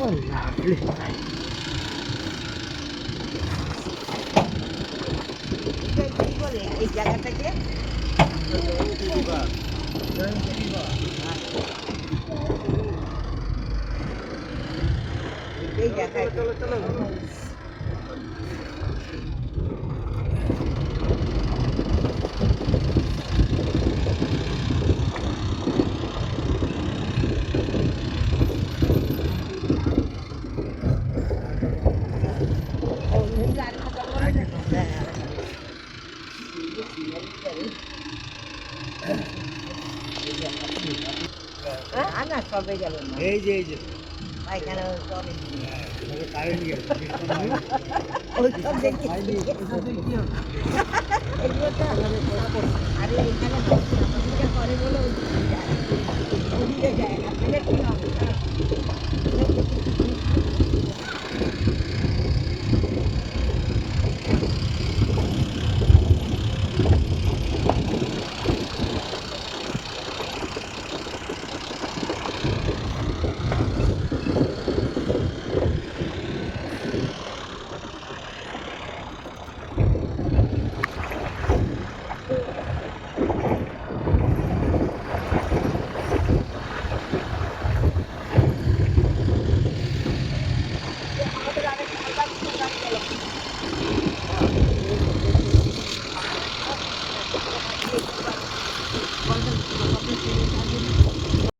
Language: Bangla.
লাভলি। কি বলে এই জায়গাটাকে? এই জায়গায় চলো চলো। না সবে গেল না এই যে পায়খানা সবে কারেন্ট গেছে। ওইসব দেখি এগুলো তো আরে এখানে আমাদের করে বলে ওদিকে যায় না তাহলে কি হবে